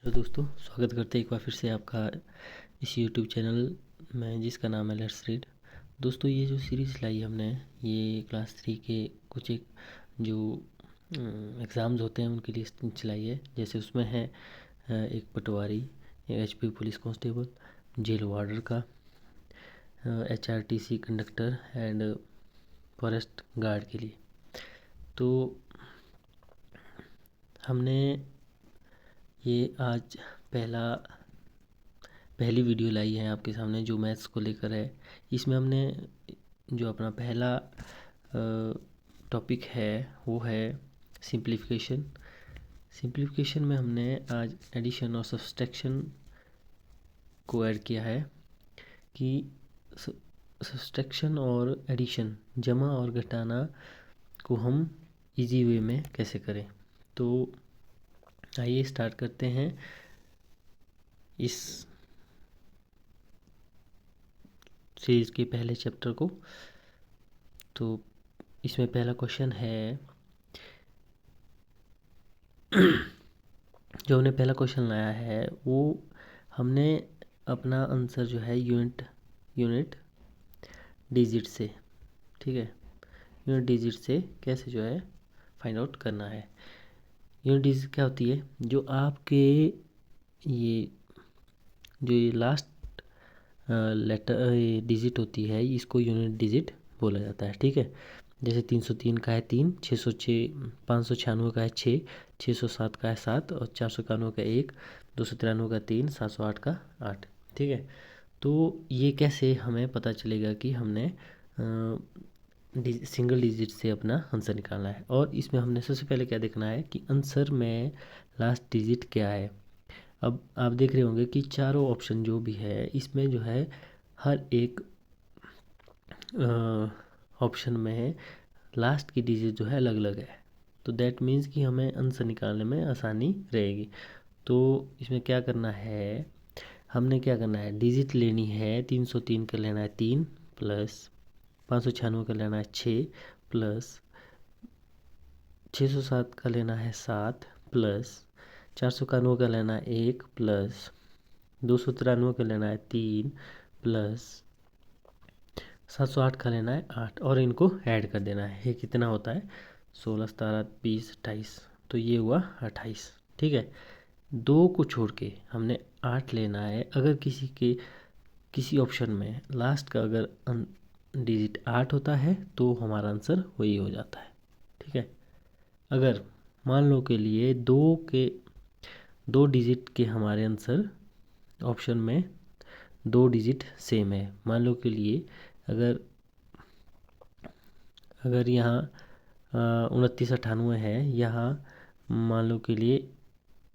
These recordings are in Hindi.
हेलो दोस्तों, स्वागत करते हैं एक बार फिर से आपका इस यूट्यूब चैनल में जिसका नाम है लेट्स रीड। दोस्तों, ये जो सीरीज़ लाई हमने, ये क्लास 3 के कुछ एक जो एग्ज़ाम्स होते हैं उनके लिए चलाई है। जैसे उसमें है एक पटवारी, एक HP police constable, jail warder का, HRTC conductor and forest guard के लिए। तो हमने ये आज पहली वीडियो लाई है आपके सामने जो मैथ्स को लेकर है। इसमें हमने जो अपना पहला टॉपिक है वो है सिंप्लीफिकेशन। सिंप्लीफिकेशन में हमने आज एडिशन और सब्सट्रैक्शन को ऐड किया है कि सब्सट्रैक्शन और एडिशन, जमा और घटाना को हम इजी वे में कैसे करें। तो आइए स्टार्ट करते हैं इस सीरीज़ के पहले चैप्टर को। तो इसमें पहला क्वेश्चन है जो हमने पहला क्वेश्चन लाया है वो हमने अपना आंसर जो है यूनिट डिजिट से, ठीक है, यूनिट डिजिट से कैसे जो है फाइंड आउट करना है। यूनिट डिजिट क्या होती है? जो आपके ये लास्ट लेटर डिजिट होती है, इसको यूनिट डिजिट बोला जाता है, ठीक है। जैसे 303 का है 3, 606 596 का है 6, 607 का है 7 और 491 का 1, 293 का 3, 708 का 8, ठीक है। तो ये कैसे हमें पता चलेगा कि हमने सिंगल डिजिट से अपना आंसर निकालना है। और इसमें हमने सबसे पहले क्या देखना है कि आंसर में लास्ट डिजिट क्या है। अब आप देख रहे होंगे कि चारों ऑप्शन जो भी है इसमें जो है हर एक ऑप्शन में लास्ट की डिजिट जो है अलग अलग है। तो दैट मीन्स कि हमें आंसर निकालने में आसानी रहेगी। तो इसमें क्या करना है, हमने क्या करना है, डिजिट लेनी है। 303 का लेना है 3 प्लस 596 का लेना है 6 प्लस 607 का लेना है 7 प्लस 491 का लेना है 1 प्लस 293 का लेना है 3 प्लस 708 का लेना है 8 और इनको ऐड कर देना है। ये कितना होता है? 16 17 20 28। तो ये हुआ 28, ठीक है। 2 को छोड़ के हमने 8 लेना है। अगर किसी ऑप्शन में लास्ट का अगर डिजिट 8 होता है तो हमारा आंसर वही हो जाता है, ठीक है। अगर मान लो के लिए दो डिजिट के हमारे आंसर ऑप्शन में 2 डिजिट सेम है। मान लो के लिए अगर यहाँ 2998 है, यहाँ मान लो के लिए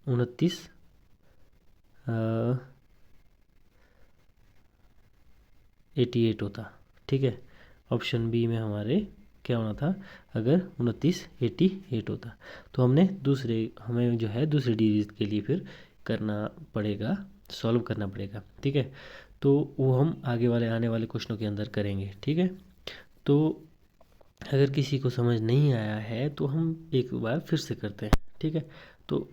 2988 होता, ठीक है। ऑप्शन बी में हमारे क्या होना था? अगर 2988 होता तो हमें जो है दूसरे डिजिट के लिए फिर सॉल्व करना पड़ेगा, ठीक है। तो वो हम आने वाले क्वेश्चनों के अंदर करेंगे, ठीक है। तो अगर किसी को समझ नहीं आया है तो हम एक बार फिर से करते हैं, ठीक है। तो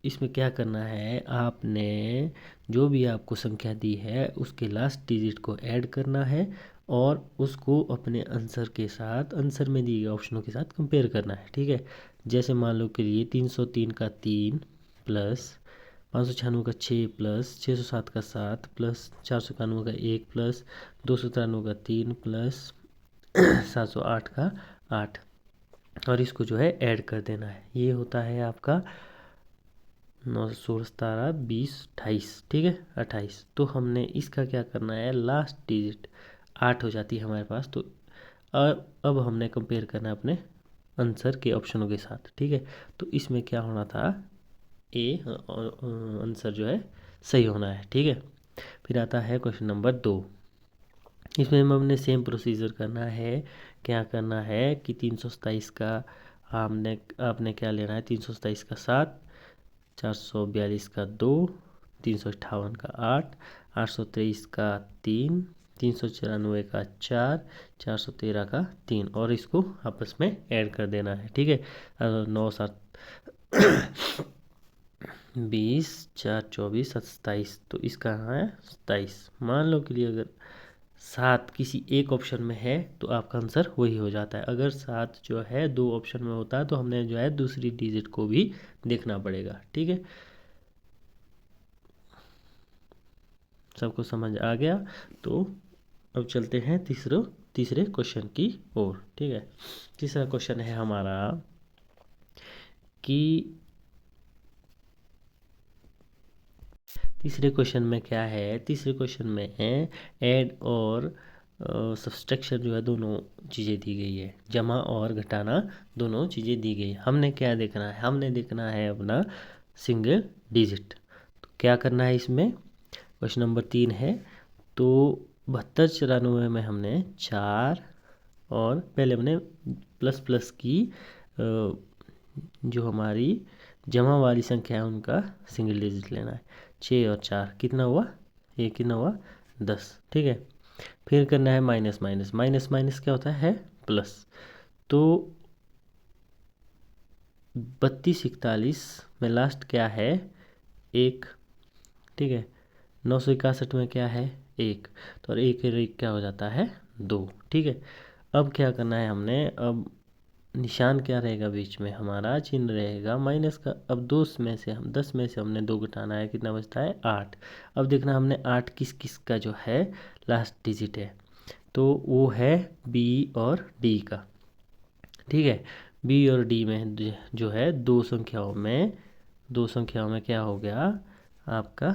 इसमें क्या करना है, आपने जो भी आपको संख्या दी है उसके लास्ट डिजिट को ऐड करना है और उसको अपने आंसर में दिए गए ऑप्शनों के साथ कंपेयर करना है, ठीक है। जैसे मान लो के लिए 303 का 3 प्लस 596 का 6 प्लस 607 का 7 प्लस 491 का 1 प्लस 293 का 3 प्लस 708 का 8 और इसको जो है ऐड कर देना है। ये होता है आपका 9 16 17 20 28, ठीक है, 28। तो हमने इसका क्या करना है, लास्ट डिजिट 8 हो जाती है हमारे पास। तो अब हमने कंपेयर करना है अपने आंसर के ऑप्शनों के साथ, ठीक है। तो इसमें क्या होना था, ए आंसर जो है सही होना है, ठीक है। फिर आता है क्वेश्चन नंबर 2। इसमें हमने सेम प्रोसीजर करना है। क्या करना है कि 327 का आपने क्या लेना है, 327 का 7, 442 का 2, 358 का 8, 823 का 3, 394 का 4, 413 का 3 और इसको आपस में ऐड कर देना है, ठीक है। 9 7 20 4 24 27, तो इसका है 27। मान लो कि लिए अगर 7 किसी एक ऑप्शन में है तो आपका आंसर वही हो जाता है। अगर 7 जो है 2 ऑप्शन में होता है तो हमने जो है दूसरी डिजिट को भी देखना पड़ेगा। ठीक है, सबको समझ आ गया? तो अब चलते हैं तीसरे क्वेश्चन की ओर। ठीक है, तीसरा क्वेश्चन है हमारा कि तीसरे क्वेश्चन में क्या है। तीसरे क्वेश्चन में है ऐड और सब्सट्रैक्शन जो है दोनों चीज़ें दी गई है, जमा और घटाना दोनों चीज़ें दी गई है। हमने क्या देखना है, हमने देखना है अपना सिंगल डिजिट। तो क्या करना है इसमें, क्वेश्चन नंबर 3 है। तो 72 94 में हमने 4 और पहले हमने प्लस प्लस की जो हमारी जमा वाली संख्या है उनका सिंगल डिजिट लेना है। 6 और 4 कितना हुआ, ये कितना हुआ 10। ठीक है, फिर करना है माइनस माइनस, माइनस माइनस क्या होता है प्लस। तो 32 41 में लास्ट क्या है 1। ठीक है, 961 में क्या है 1, तो और 1 और 1 क्या हो जाता है 2। ठीक है, अब क्या करना है हमने, अब निशान क्या रहेगा बीच में, हमारा चिन्ह रहेगा माइनस का। अब 10 में से हमने 2 घटाना है, कितना बचता है 8। अब देखना हमने 8 किस किस का जो है लास्ट डिजिट है, तो वो है बी और डी का। ठीक है, बी और डी में जो है दो संख्याओं में क्या हो गया आपका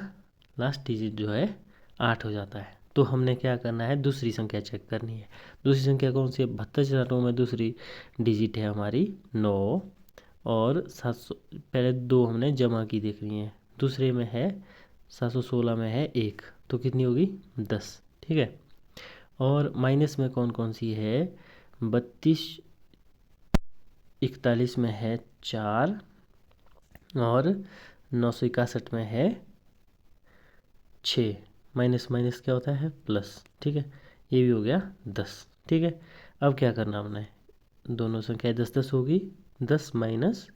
लास्ट डिजिट जो है 8 हो जाता है। तो हमने क्या करना है, दूसरी संख्या चेक करनी है। दूसरी संख्या कौन सी है, 72 में दूसरी डिजिट है हमारी 9 और 700। पहले 2 हमने जमा की देखनी है, दूसरे में है 716 में है 1, तो कितनी होगी 10। ठीक है, और माइनस में कौन कौन सी है, 32 41 में है 4 और 961 में है 6। माइनस माइनस क्या होता है प्लस। ठीक है, ये भी हो गया 10। ठीक है, अब क्या करना हमने, दोनों संख्याएं 10 10 होगी, 10 माइनस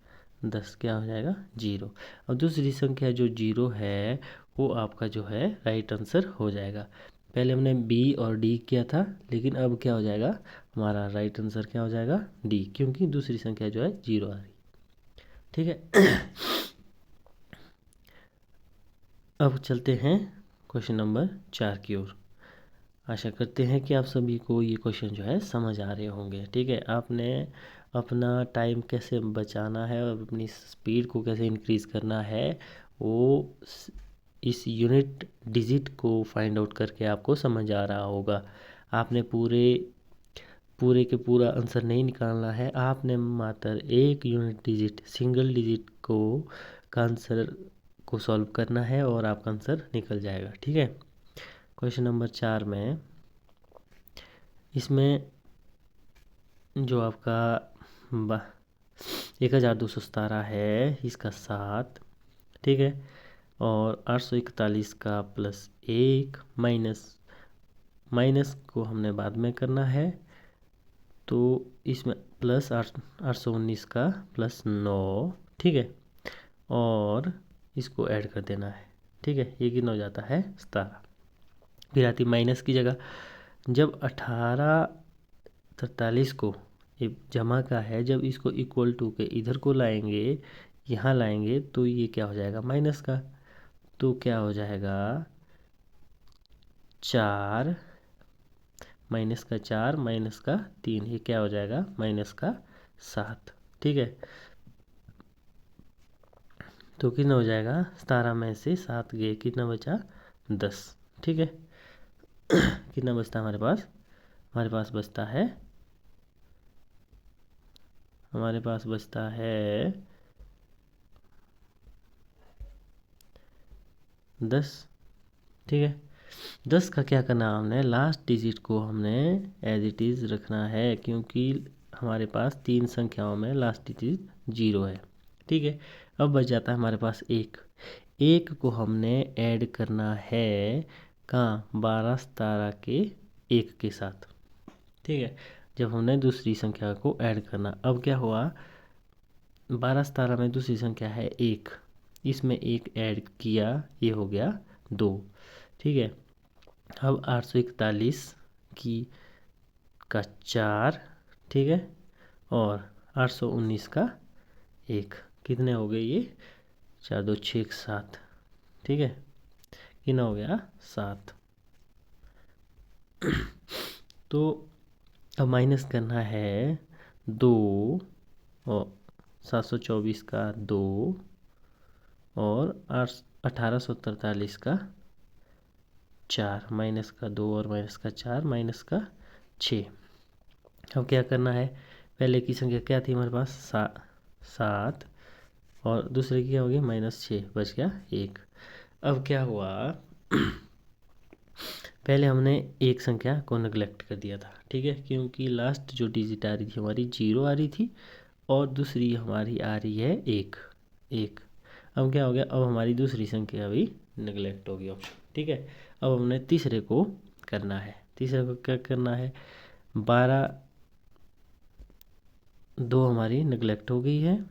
10 क्या हो जाएगा 0। अब दूसरी संख्या जो 0 है वो आपका जो है राइट आंसर हो जाएगा। पहले हमने बी और डी किया था, लेकिन अब क्या हो जाएगा हमारा राइट आंसर क्या हो जाएगा डी, क्योंकि दूसरी संख्या जो है 0 आ रही। ठीक है, अब चलते हैं क्वेश्चन नंबर 4 की ओर। आशा करते हैं कि आप सभी को ये क्वेश्चन जो है समझ आ रहे होंगे। ठीक है, आपने अपना टाइम कैसे बचाना है और अपनी स्पीड को कैसे इंक्रीज़ करना है वो इस यूनिट डिजिट को फाइंड आउट करके आपको समझ आ रहा होगा। आपने पूरे के पूरा आंसर नहीं निकालना है, आपने मात्र एक यूनिट डिजिट सिंगल डिजिट को का आंसर को सॉल्व करना है और आपका आंसर निकल जाएगा। ठीक है, क्वेश्चन नंबर 4 में इसमें जो आपका 1217 है इसका 7। ठीक है, और 841 का प्लस 1 माइनस को हमने बाद में करना है, तो इसमें प्लस 819 का प्लस 9। ठीक है, और इसको ऐड कर देना है। ठीक है, ये कितना हो जाता है 17। फिर आती माइनस की जगह, जब 1843 को ये जमा का है, जब इसको इक्वल टू के इधर को लाएंगे यहाँ लाएंगे तो ये क्या हो जाएगा माइनस का, तो क्या हो जाएगा 4 माइनस का 4 माइनस का 3, ये क्या हो जाएगा माइनस का 7। ठीक है, तो कितना हो जाएगा 17 में से 7 गए, कितना बचा 10। ठीक है, कितना बचता है हमारे पास, हमारे पास बचता है 10। ठीक है, 10 का क्या करना है हमने, लास्ट डिजिट को हमने एज इट इज़ रखना है, क्योंकि हमारे पास 3 संख्याओं में लास्ट डिजिट 0 है। ठीक है, अब बच जाता है हमारे पास 1 को हमने ऐड करना है कहाँ 12 17 के 1 के साथ। ठीक है, जब हमने दूसरी संख्या को ऐड करना, अब क्या हुआ 12 17 में दूसरी संख्या है 1, इसमें एक ऐड किया, ये हो गया 2। ठीक है, अब 841 की का 4, ठीक है, और 819 का 1, कितने हो गए ये? 4 2 6 7, ठीक है, कितना हो गया? 7। तो अब माइनस करना है 2 और 724 का 2 और 1843 का 4, माइनस का 2 और माइनस का 4, माइनस का 6। अब क्या करना है? पहले की संख्या क्या थी हमारे पास? 7, और दूसरे की क्या होगी? -6, बच गया 1। अब क्या हुआ? पहले हमने एक संख्या को नेग्लेक्ट कर दिया था, ठीक है, क्योंकि लास्ट जो डिजिट आ रही थी हमारी 0 आ रही थी, और दूसरी हमारी आ रही है 1 1। अब क्या हो गया? अब हमारी दूसरी संख्या भी नेग्लेक्ट होगी ऑप्शन, ठीक है। अब हमने तीसरे को करना है। तीसरे को क्या करना है? 12, 2 हमारी नेग्लेक्ट हो गई है,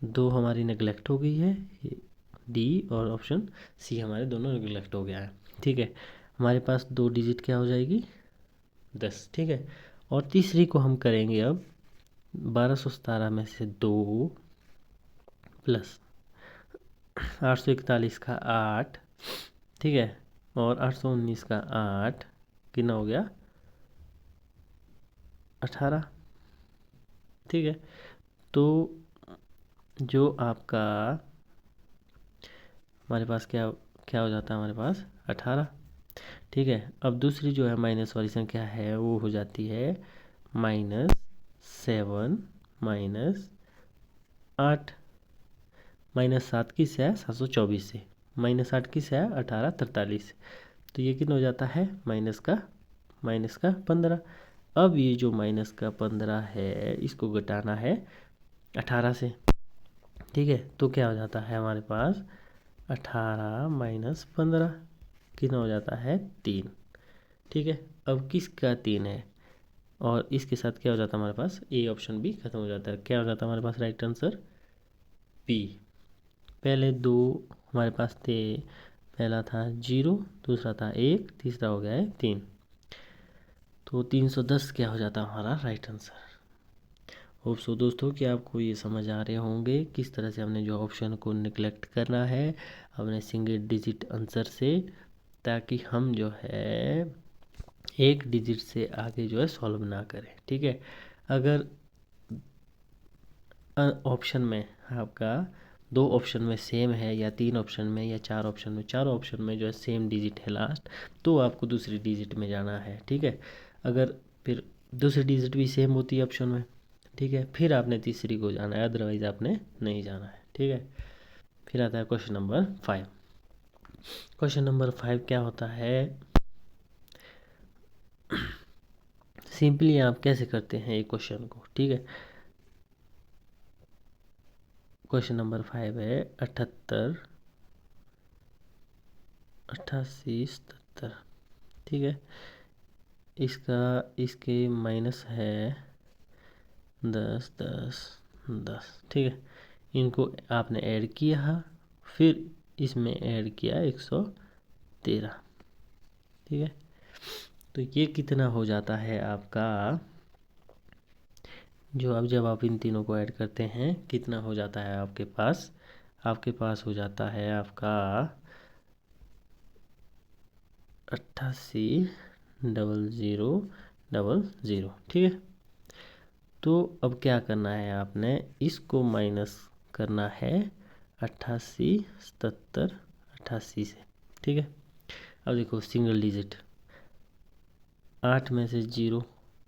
2 हमारी नेग्लेक्ट हो गई है, डी और ऑप्शन सी हमारे दोनों नेग्लेक्ट हो गया है, ठीक है। हमारे पास 2 डिजिट क्या हो जाएगी? 10, ठीक है। और तीसरी को हम करेंगे अब 1217 में से 2 प्लस 841 का 8, ठीक है, और 819 का 8, कितना हो गया? 18, ठीक है। तो जो आपका हमारे पास क्या क्या हो जाता है? हमारे पास 18, ठीक है। अब दूसरी जो है माइनस वाली संख्या है वो हो जाती है -7 -8, -7 किससे है? 724 से, -8 किससे है? 1843 से। तो ये कितना हो जाता है? -15। अब ये जो -15 है इसको घटाना है 18 से, ठीक है। तो क्या हो जाता है हमारे पास? 18 - 15 कितना हो जाता है? 3, ठीक है। अब किसका 3 है? और इसके साथ क्या हो जाता है हमारे पास? ए ऑप्शन भी खत्म हो जाता है। क्या हो जाता है हमारे पास राइट आंसर? बी। पहले 2 हमारे पास थे, पहला था 0, दूसरा था 1, तीसरा हो गया है 3। तो 310 क्या हो जाता है हमारा राइट आंसर। होप सो दोस्तों कि आपको ये समझ आ रहे होंगे किस तरह से हमने जो ऑप्शन को निगलेक्ट करना है अपने सिंगल डिजिट आंसर से, ताकि हम जो है एक डिजिट से आगे जो है सॉल्व ना करें, ठीक है। अगर ऑप्शन में आपका 2 ऑप्शन में सेम है, या 3 ऑप्शन में, या 4 ऑप्शन में, चारों ऑप्शन में जो है सेम डिजिट है लास्ट, तो आपको दूसरी डिजिट में जाना है, ठीक है। अगर फिर दूसरी डिजिट भी सेम होती है ऑप्शन में, ठीक है, फिर आपने तीसरी को जाना है, अदरवाइज आपने नहीं जाना है, ठीक है। फिर आता है क्वेश्चन नंबर 5। क्वेश्चन नंबर 5 क्या होता है? सिंपली आप कैसे करते हैं एक क्वेश्चन को, ठीक है। क्वेश्चन नंबर 5 है 78 88 77, ठीक है। इसके माइनस है 10 10 10, ठीक है। इनको आपने ऐड किया, फिर इसमें ऐड किया 113, ठीक है। तो ये कितना हो जाता है आपका? जो अब जब आप इन तीनों को ऐड करते हैं कितना हो जाता है आपके पास? आपके पास हो जाता है आपका 880000, ठीक है। तो अब क्या करना है आपने? इसको माइनस करना है 88 77 88 से, ठीक है। अब देखो सिंगल डिजिट 8 में से 0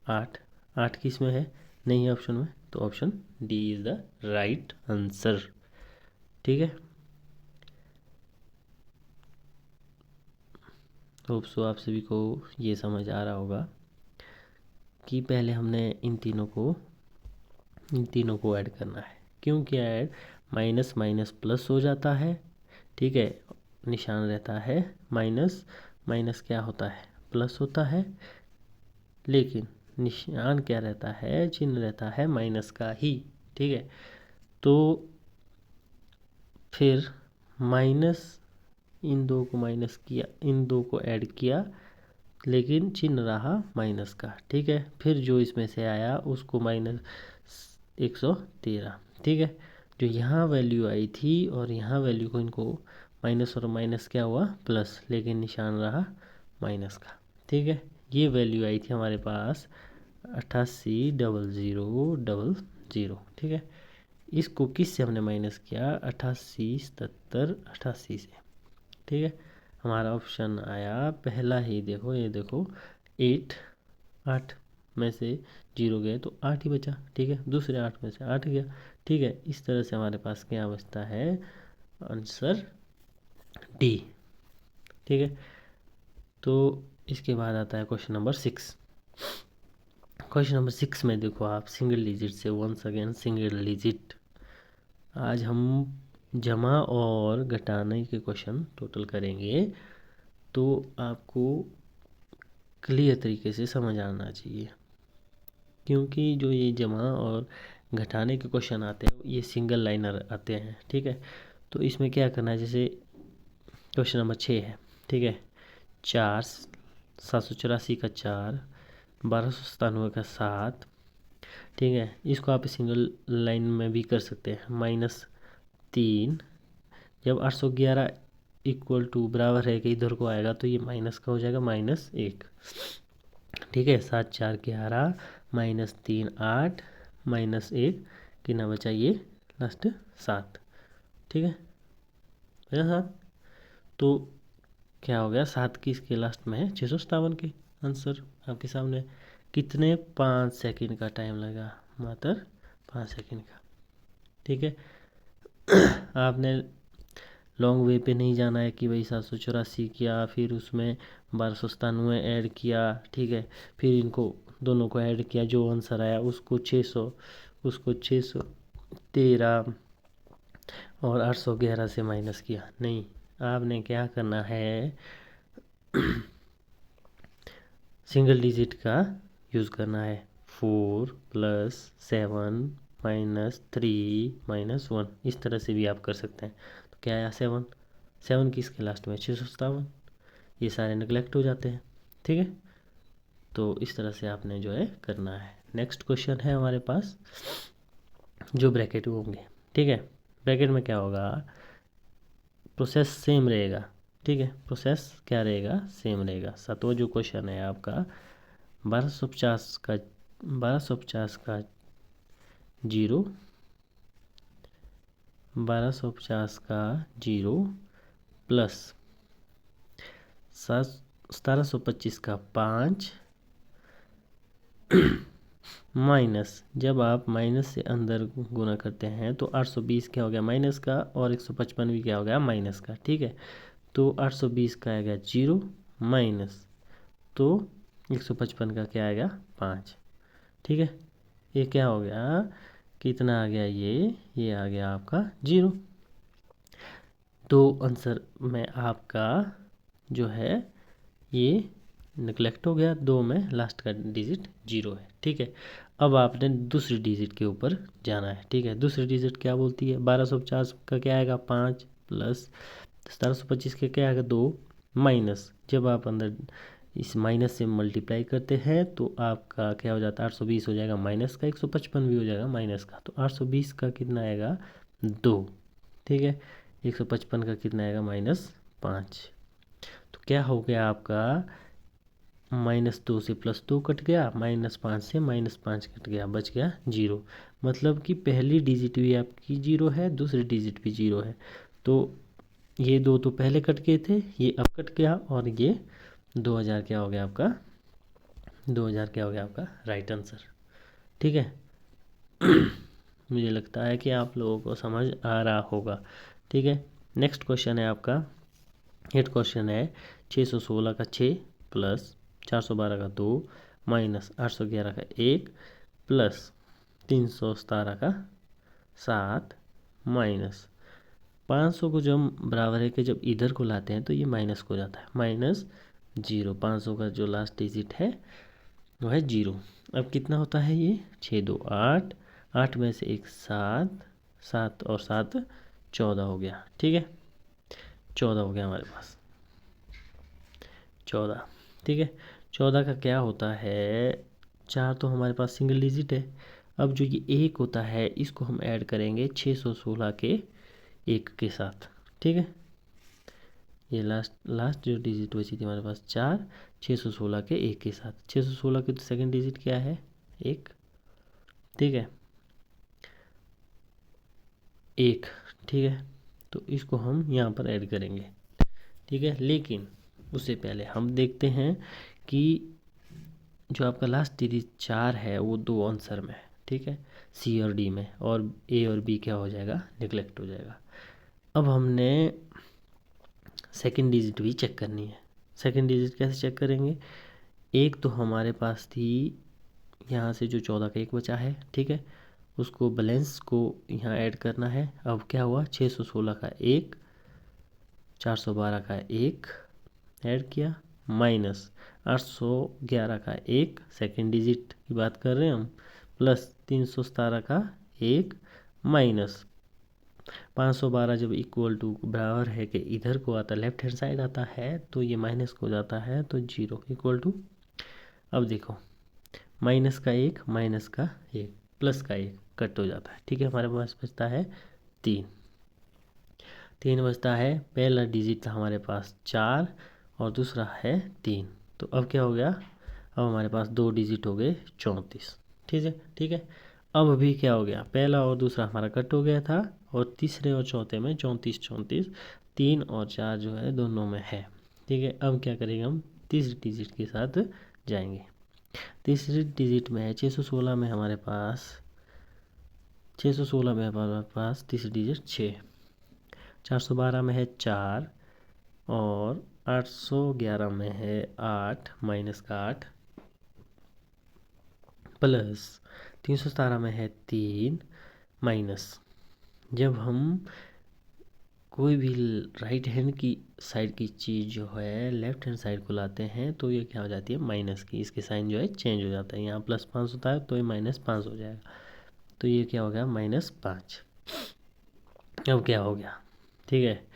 8, 8 किस में है? नहीं है ऑप्शन में, तो option D is the right answer, ठीक है। होप सो आप सभी को ये समझ आ रहा होगा कि पहले हमने इन तीनों को ऐड करना है। क्यों किया ऐड? माइनस माइनस प्लस हो जाता है, ठीक है, निशान रहता है माइनस, माइनस क्या होता है? प्लस होता है, लेकिन निशान क्या रहता है? चिन्ह रहता है माइनस का ही, ठीक है। तो फिर माइनस, इन दो को माइनस किया, इन दो को ऐड किया, लेकिन चिन्ह रहा माइनस का, ठीक है। फिर जो इसमें से आया उसको माइनस 113, ठीक है। जो यहाँ वैल्यू आई थी और यहाँ वैल्यू को इनको माइनस और माइनस क्या हुआ प्लस, लेकिन निशान रहा माइनस का, ठीक है। ये वैल्यू आई थी हमारे पास 88,00,00, ठीक है। इसको किस से हमने माइनस किया, 88, 77, 88 से, ठीक है। हमारा ऑप्शन आया पहला ही, देखो ये देखो 8, 8 में से 0 गए तो 8 ही बचा, ठीक है। दूसरे 8 में से 8 गया, ठीक है। इस तरह से हमारे पास क्या बचता है, आंसर डी, ठीक है। तो इसके बाद आता है क्वेश्चन नंबर 6। क्वेश्चन नंबर 6 में देखो आप सिंगल डिजिट से, वंस अगेन सिंगल डिजिट। आज हम जमा और घटाने के क्वेश्चन टोटल करेंगे, तो आपको क्लियर तरीके से समझ आना चाहिए, क्योंकि जो ये जमा और घटाने के क्वेश्चन आते हैं ये सिंगल लाइनर आते हैं, ठीक है। तो इसमें क्या करना है, जैसे क्वेश्चन नंबर 6 है, ठीक है। 4, 784 का 4, 1297 का 7, ठीक है। इसको आप सिंगल लाइन में भी कर सकते हैं। -3, जब 811 इक्वल टू बराबर है कि इधर को आएगा तो ये माइनस का हो जाएगा -1, ठीक है। 7, 4, 11, -3, 8, -1, कितना बचा ये लास्ट 7, ठीक है, बचा 7। तो क्या हो गया, 7 की इसके लास्ट में है 657 के। आंसर आपके सामने कितने, 5 सेकंड का टाइम लगा, मात्र 5 सेकंड का, ठीक है। आपने लॉन्ग वे पे नहीं जाना है कि भाई 784 किया, फिर उसमें 1297 ऐड किया, ठीक है। फिर इनको दोनों को ऐड किया, जो आंसर आया उसको 600, उसको 613 और 811 से माइनस किया। नहीं, आपने क्या करना है, सिंगल डिजिट का यूज़ करना है। 4 + 7 - 3 - 1, इस तरह से भी आप कर सकते हैं। तो क्या आया, 7, 7 किसके लास्ट में 657, ये सारे निगलेक्ट हो जाते हैं, ठीक है। तो इस तरह से आपने जो है करना है। नेक्स्ट क्वेश्चन है हमारे पास, जो ब्रैकेट होंगे, ठीक है। ब्रैकेट में क्या होगा, प्रोसेस सेम रहेगा, ठीक है। प्रोसेस क्या रहेगा, सेम रहेगा। 7वां जो क्वेश्चन है आपका 1250 का 0, 1250 का 0 प्लस 1725 का 5 माइनस, जब आप माइनस से अंदर गुना करते हैं तो 820 क्या हो गया माइनस का, और 155 भी क्या हो गया माइनस का, ठीक है। तो 820 का आएगा 0 माइनस, तो 155 का क्या आएगा 5, ठीक है। ये क्या हो गया, कितना आ गया, ये आ गया आपका 0। तो आंसर में आपका जो है ये निगलेक्ट हो गया, 2 में लास्ट का डिजिट 0 है, ठीक है। अब आपने दूसरी डिजिट के ऊपर जाना है, ठीक है। दूसरी डिजिट क्या बोलती है, 1250 का क्या आएगा 5 प्लस 1725 का क्या आएगा 2 माइनस, जब आप अंदर इस माइनस से मल्टीप्लाई करते हैं तो आपका क्या हो जाता है 820 हो जाएगा माइनस का, 155 भी हो जाएगा माइनस का। तो 820 का कितना आएगा 2, ठीक है। 155 का कितना आएगा -5। तो क्या हो गया आपका, -2 से +2 कट गया, -5 से -5 कट गया, बच गया 0। मतलब कि पहली डिजिट भी आपकी 0 है, दूसरी डिजिट भी 0 है। तो ये 2 तो पहले कट गए थे, ये अब कट गया, और ये 2000 क्या हो गया आपका, 2000 क्या हो गया आपका राइट आंसर, ठीक है। मुझे लगता है कि आप लोगों को समझ आ रहा होगा, ठीक है। नेक्स्ट क्वेश्चन है आपका, हेड क्वेश्चन है 616 का 6 प्लस 412 का 2 माइनस 811 का 1 प्लस 317 का 7 माइनस 500 को जब बराबर है कि जब इधर को लाते हैं तो ये माइनस को जाता है, -0। 500 का जो लास्ट डिजिट है वो है 0। अब कितना होता है ये, 6 2 8, 8 में से एक 7, 7 और 7 14 हो गया। ठीक है, 14 हो गया हमारे पास, 14। ठीक है, 14 का क्या होता है, 4 तो हमारे पास सिंगल डिजिट है। अब जो ये 1 होता है इसको हम ऐड करेंगे 616 के 1 के साथ। ठीक है, ये लास्ट जो डिजिट बची थी हमारे पास 4, 616 के 1 के साथ। 616 की तो सेकंड डिजिट क्या है, 1। ठीक है, 1। ठीक है, तो इसको हम यहाँ पर ऐड करेंगे। ठीक है, लेकिन उससे पहले हम देखते हैं कि जो आपका लास्ट डिजिट 4 है वो 2 आंसर में है। ठीक है, सी और डी में, और ए और बी क्या हो जाएगा, निगलेक्ट हो जाएगा। अब हमने सेकंड डिजिट भी चेक करनी है। सेकंड डिजिट कैसे चेक करेंगे, एक तो हमारे पास थी यहाँ से जो 14 का 1 बचा है। ठीक है, उसको बैलेंस को यहाँ ऐड करना है। अब क्या हुआ, 616 का 1, 412 का 1 ऐड किया, माइनस 811 का 1, सेकेंड डिजिट की बात कर रहे हैं हम, प्लस 317 का 1, माइनस 512 जब इक्वल टू बराबर है कि इधर को आता, लेफ्ट हैंड साइड आता है तो ये माइनस को जाता है, तो 0 इक्वल टू, अब देखो माइनस का 1, माइनस का 1, प्लस का 1 कट हो जाता है। ठीक है, हमारे पास बचता है 3, 3 बचता है। पहला डिजिट था हमारे पास 4 और दूसरा है 3, तो अब क्या हो गया, अब हमारे पास 2 डिजिट हो गए 34। ठीक है, ठीक है, अब अभी क्या हो गया, पहला और दूसरा हमारा कट हो गया था, और तीसरे और चौथे में 34 34, 3 और 4 जो है दोनों में है। ठीक है, अब क्या करेंगे हम, तीसरे डिजिट के साथ जाएंगे। तीसरे डिजिट में है 616 में हमारे पास, 616 में हमारे पास तीसरी डिजिट 6, 412 में है 4, और 811 में है 8, माइनस का 8, प्लस 317 में है 3, माइनस, जब हम कोई भी राइट हैंड की साइड की चीज़ जो है लेफ्ट हैंड साइड को लाते हैं तो ये क्या हो जाती है, माइनस की, इसके साइन जो है चेंज हो जाता है। यहाँ प्लस 5 होता है तो ये -5 हो जाएगा, तो ये क्या हो गया, -5। अब क्या हो गया, ठीक है,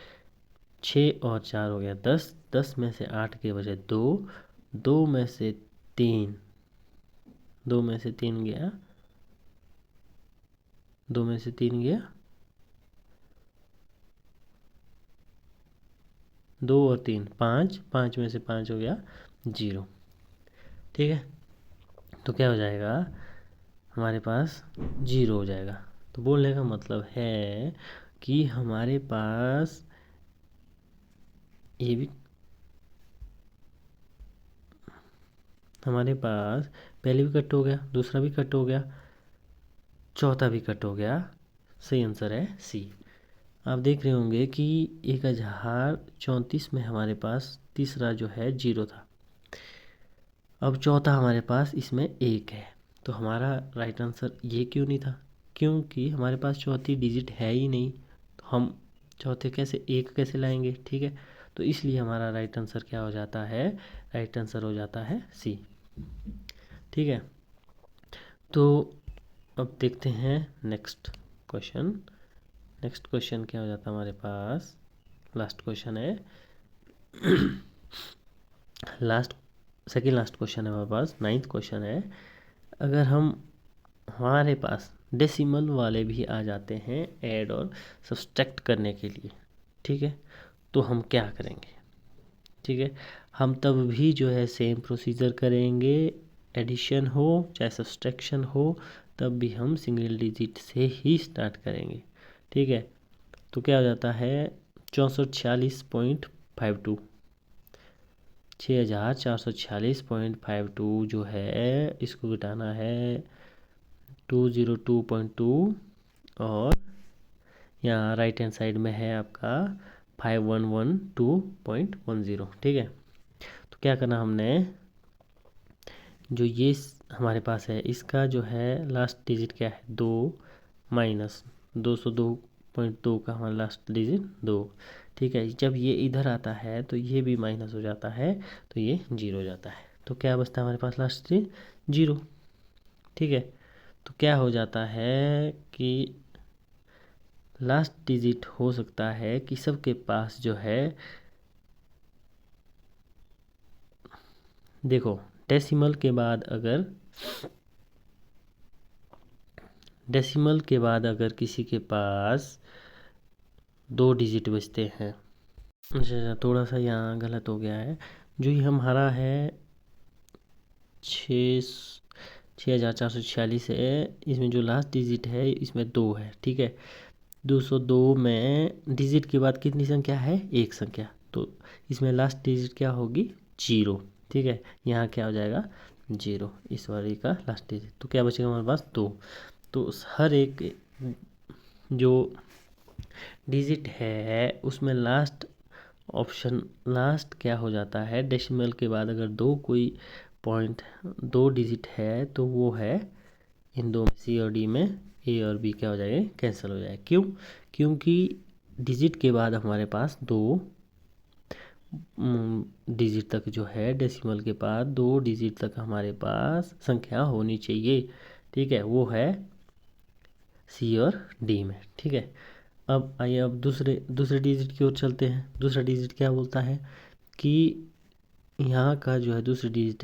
6 और 4 हो गया 10, 10 में से 8 के बजाय 2, 2 में से 3, 2 में से 3 गया, 2 में से 3 गया, 2 और 3 5, 5 में से 5 हो गया 0। ठीक है, तो क्या हो जाएगा, हमारे पास 0 हो जाएगा। तो बोलने का मतलब है कि हमारे पास ये भी, हमारे पास पहले भी कट हो गया, दूसरा भी कट हो गया, चौथा भी कट हो गया। सही आंसर है सी। आप देख रहे होंगे कि 1034 में हमारे पास तीसरा जो है 0 था, अब चौथा हमारे पास इसमें 1 है, तो हमारा राइट आंसर ये क्यों नहीं था, क्योंकि हमारे पास चौथी डिजिट है ही नहीं, तो हम चौथे कैसे 1 कैसे लाएंगे। ठीक है, तो इसलिए हमारा राइट आंसर क्या हो जाता है, राइट आंसर हो जाता है सी। ठीक है, तो अब देखते हैं नेक्स्ट क्वेश्चन। नेक्स्ट क्वेश्चन क्या हो जाता है हमारे पास, लास्ट क्वेश्चन है, सेकेंड लास्ट क्वेश्चन है हमारे पास, 9th क्वेश्चन है। अगर हमारे पास डेसिमल वाले भी आ जाते हैं ऐड और सब्सट्रैक्ट करने के लिए, ठीक है, तो हम क्या करेंगे। ठीक है, हम तब भी जो है सेम प्रोसीजर करेंगे, एडिशन हो चाहे सब्सट्रैक्शन हो, तब भी हम सिंगल डिजिट से ही स्टार्ट करेंगे। ठीक है, तो क्या हो जाता है, 6446.52, 6446.52 जो है इसको घटाना है 202.2, और यहाँ राइट हैंड साइड में है आपका 5112.10। ठीक है, तो क्या करना हमने, जो ये हमारे पास है इसका जो है लास्ट डिजिट क्या है 2, माइनस 202.2 का हमारा लास्ट डिजिट 2। ठीक है, जब ये इधर आता है तो ये भी माइनस हो जाता है, तो ये 0 हो जाता है, तो क्या बचता है हमारे पास लास्ट डिजिट 0। ठीक है, तो क्या हो जाता है कि लास्ट डिजिट हो सकता है कि सबके पास जो है, देखो डेसिमल के बाद अगर किसी के पास 2 डिजिट बचते हैं। अच्छा, थोड़ा सा यहाँ गलत हो गया है। जो ये हमारा है 6,446 है, इसमें जो लास्ट डिजिट है इसमें 2 है, ठीक है। 202 में डिजिट के बाद कितनी संख्या है? एक संख्या, तो इसमें लास्ट डिजिट क्या होगी? 0, ठीक है। यहाँ क्या हो जाएगा? 0, इस वाली का लास्ट डिजिट। तो क्या बचेगा हमारे पास? 2। तो हर एक जो डिजिट है उसमें लास्ट क्या हो जाता है? डेसिमल के बाद अगर 2 डिजिट है तो वो है इन दो में, सी और डी में ए और बी क्या हो जाएगा? कैंसिल हो जाएगा। क्यों? क्योंकि डिजिट के बाद हमारे पास 2 डिजिट तक जो है, डेसिमल के बाद 2 डिजिट तक हमारे पास संख्या होनी चाहिए, ठीक है। वो है सी और डी में, ठीक है। अब आइए अब दूसरे डिजिट की ओर चलते हैं। दूसरा डिजिट क्या बोलता है कि यहाँ का जो है दूसरी डिजिट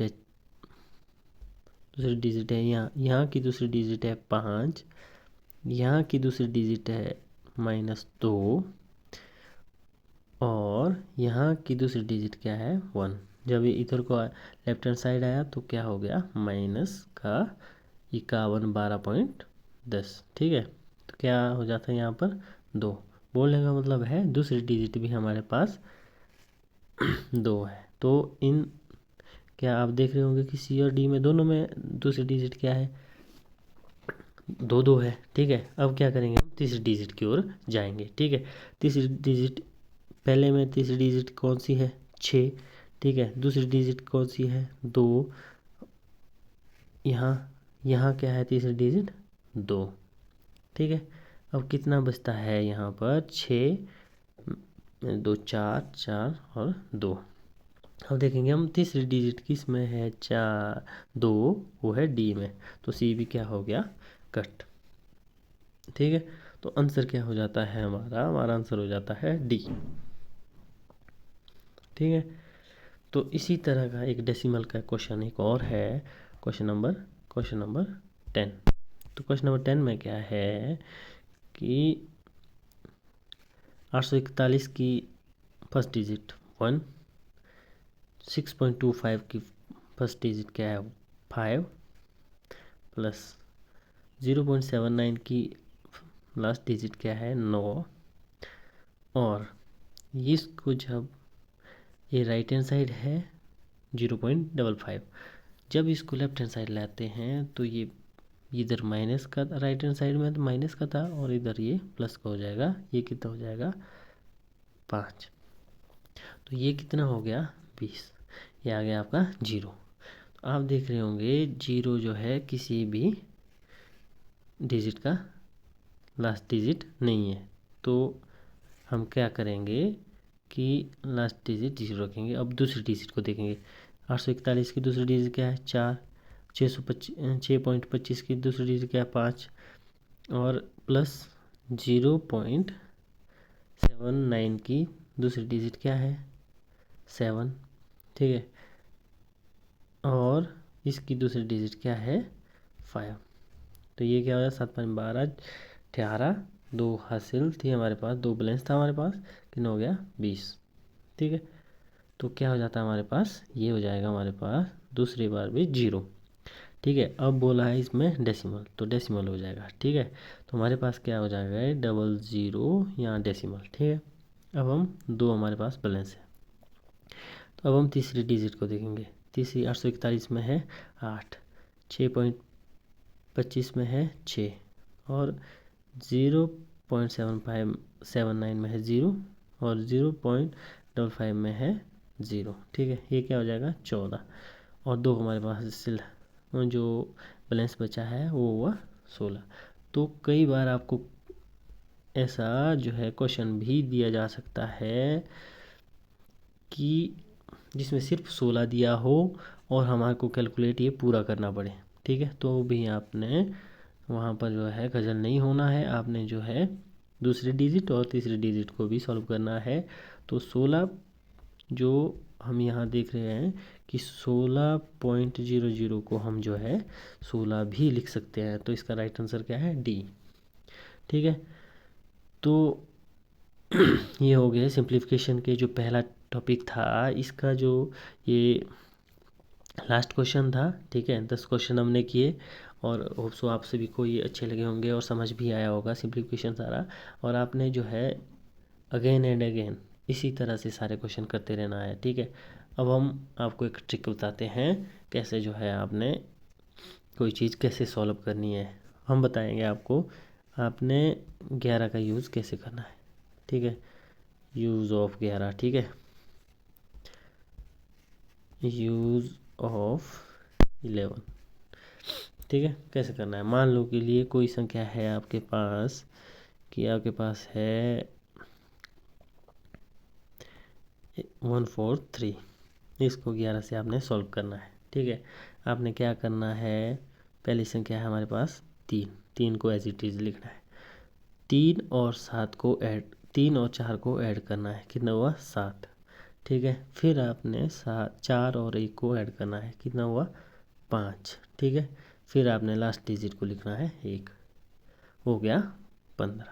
है यहाँ की दूसरी डिजिट है 5, यहाँ की दूसरी डिजिट है -2 और यहाँ की दूसरी डिजिट क्या है? 1। जब ये इधर को लेफ्ट हैंड साइड आया तो क्या हो गया? माइनस का 51 12.10, ठीक है। तो क्या हो जाता है यहाँ पर? 2। बोलने का मतलब है दूसरी डिजिट भी हमारे पास 2 है। तो इन क्या आप देख रहे होंगे कि सी और डी में दोनों में दूसरी डिजिट क्या है? 2 है, ठीक है। अब क्या करेंगे? हम तीसरी डिजिट की ओर जाएंगे, ठीक है। तीसरी डिजिट, पहले में तीसरी डिजिट कौन सी है? 6, ठीक है। दूसरी डिजिट कौन सी है? 2। यहाँ क्या है तीसरी डिजिट? 2, ठीक है। अब कितना बचता है यहाँ पर? 6, 2 4 4 और 2। अब देखेंगे हम तीसरी डिजिट किस में है? 4 2, वो है डी में, तो सी भी क्या हो गया? कट, ठीक है। तो आंसर क्या हो जाता है हमारा आंसर हो जाता है डी, ठीक है। तो इसी तरह का एक डेसिमल का क्वेश्चन एक और है, क्वेश्चन नंबर 10। तो क्वेश्चन नंबर 10 में क्या है कि 841 की फर्स्ट डिजिट 1, 6.25 की फर्स्ट डिजिट क्या है? 5 प्लस 0.79 की लास्ट डिजिट क्या है? 9। और इसको जब ये राइट हैंड साइड है 0.55, जब इसको लेफ्ट हैंड साइड लाते हैं तो ये इधर माइनस का, राइट हैंड साइड में तो माइनस का था और इधर ये प्लस का हो जाएगा। ये कितना हो जाएगा? 5। तो ये कितना हो गया? 20। ये आ गया आपका 0। तो आप देख रहे होंगे 0 जो है किसी भी डिजिट का लास्ट डिजिट नहीं है। तो हम क्या करेंगे कि लास्ट डिजिट 0 रखेंगे। अब दूसरी डिजिट को देखेंगे। 841 की दूसरी डिजिट क्या है? 4। 6.25 की दूसरी डिजिट क्या है? 5 और प्लस 0.79 की दूसरी डिजिट क्या है? 7, ठीक है। और इसकी दूसरी डिजिट क्या है? 5। तो ये क्या हो गया? 7 5 12 18, 2 हासिल थी हमारे पास, 2 बैलेंस था हमारे पास, कितना हो गया? 20, ठीक है। तो क्या हो जाता है हमारे पास? ये हो जाएगा हमारे पास दूसरी बार भी 0, ठीक है। अब बोला है इसमें डेसिमल, तो डेसिमल हो जाएगा, ठीक है। तो हमारे पास क्या हो जाएगा? 00 यहाँ डेसिमल, ठीक है। अब हम 2 हमारे पास बैलेंस है। तो अब हम तीसरी डिजिट को देखेंगे। तीसरी 841 में है 8, 6.25 में है 6 और 0.79 में है 0 और 0.55 में है 0, ठीक है। ये क्या हो जाएगा? 14 और 2 हमारे पास जो बैलेंस बचा है वो हुआ 16। तो कई बार आपको ऐसा जो है क्वेश्चन भी दिया जा सकता है कि जिसमें सिर्फ 16 दिया हो और हमारे को कैलकुलेट ये पूरा करना पड़े, ठीक है। तो भी आपने वहाँ पर जो है गजल नहीं होना है, आपने जो है दूसरे डिजिट और तीसरे डिजिट को भी सॉल्व करना है। तो 16 जो हम यहाँ देख रहे हैं कि 16.00 को हम जो है 16 भी लिख सकते हैं। तो इसका राइट आंसर क्या है? डी। ठीक है, तो ये हो गया सिंप्लीफिकेशन के जो पहला टॉपिक था, इसका जो ये लास्ट क्वेश्चन था। ठीक है, 10 क्वेश्चन हमने किए और होप सो आप सभी को ये अच्छे लगे होंगे और समझ भी आया होगा सिंप्लीफिकेशन सारा। और आपने जो है अगेन एंड अगेन इसी तरह से सारे क्वेश्चन करते रहना है। ठीक है, अब हम आपको एक ट्रिक बताते हैं कैसे जो है आपने कोई चीज़ कैसे सॉल्व करनी है। हम बताएंगे आपको आपने 11 का यूज़ कैसे करना है। ठीक है, यूज़ ऑफ 11। ठीक है, यूज़ ऑफ 11। ठीक है, कैसे करना है? मान लो के लिए कोई संख्या है आपके पास कि आपके पास है 143, इसको 11 से आपने सॉल्व करना है। ठीक है, आपने क्या करना है? पहली संख्या है हमारे पास 3, 3 को एज इट इज़ लिखना है। 3 और 4 को ऐड करना है, कितना हुआ? 7। ठीक है, फिर आपने 4 और 1 को ऐड करना है, कितना हुआ? 5। ठीक है, फिर आपने लास्ट डिजिट को लिखना है 1, हो गया 15।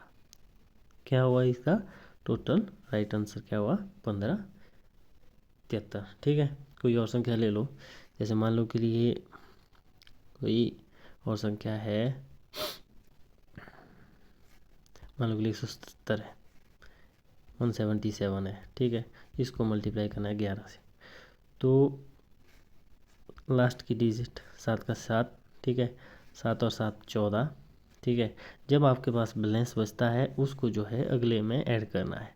क्या हुआ इसका टोटल राइट आंसर? क्या हुआ? 1573। ठीक है, कोई और संख्या ले लो, जैसे मान लो के लिए कोई और संख्या है, मान लो के लिए 177 है, 177 है। ठीक है, इसको मल्टीप्लाई करना है 11 से, तो लास्ट की डिजिट 7 का 7। ठीक है, 7 और 7 14। ठीक है, जब आपके पास बैलेंस बचता है उसको जो है अगले में ऐड करना है।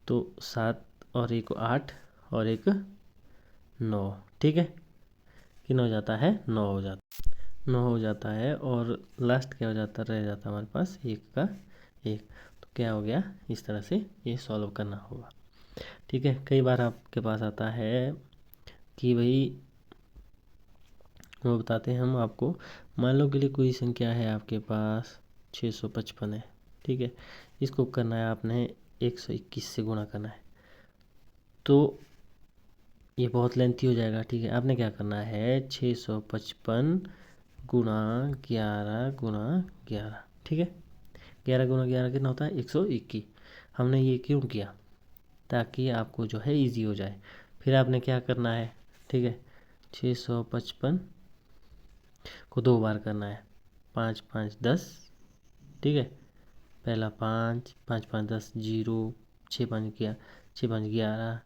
तो 7 और 1 8 और 1 9। ठीक है, कितना हो जाता है? 9 हो जाता है और लास्ट क्या हो जाता? रह जाता है हमारे पास 1 का 1। तो क्या हो गया? इस तरह से ये सॉल्व करना होगा। ठीक है, कई बार आपके पास आता है कि भाई वो बताते हैं हम आपको, मान लो के लिए कोई संख्या है आपके पास 655 है। ठीक है, इसको करना है आपने 121 से गुणा करना है, तो ये बहुत लेंथी हो जाएगा। ठीक है, आपने क्या करना है? 655 गुणा 11 गुणा 11। ठीक है, 11 गुणा 11 कितना होता है? 121। हमने ये क्यों किया? ताकि आपको जो है इजी हो जाए। फिर आपने क्या करना है? ठीक है, 655 को 2 बार करना है, 5 5 10। ठीक है, पहला 5 5 5 10 0, 6 5 11, 6 5 11,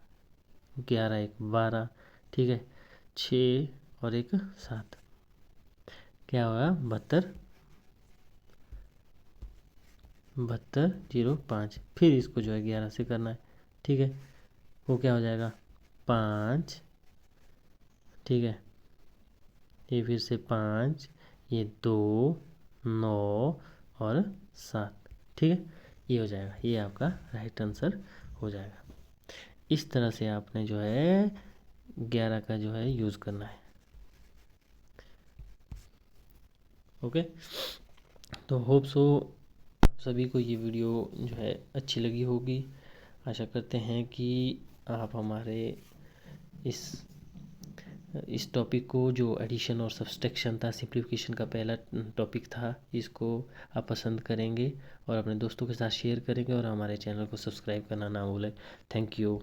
11 1 12। ठीक है, 6 और 1 7, क्या होगा? 72 72 0 5। फिर इसको जो है 11 से करना है। ठीक है, वो क्या हो जाएगा? 5। ठीक है, ये फिर से 5, ये 2 9 और 7। ठीक है, ये हो जाएगा, ये आपका राइट आंसर हो जाएगा। इस तरह से आपने जो है 11 का जो है यूज़ करना है। ओके, तो होप सो आप सभी को ये वीडियो जो है अच्छी लगी होगी। आशा करते हैं कि आप हमारे इस टॉपिक को, जो एडिशन और सब्सट्रैक्शन था, सिंप्लीफिकेशन का पहला टॉपिक था, इसको आप पसंद करेंगे और अपने दोस्तों के साथ शेयर करेंगे और हमारे चैनल को सब्सक्राइब करना ना भूलें। Thank you.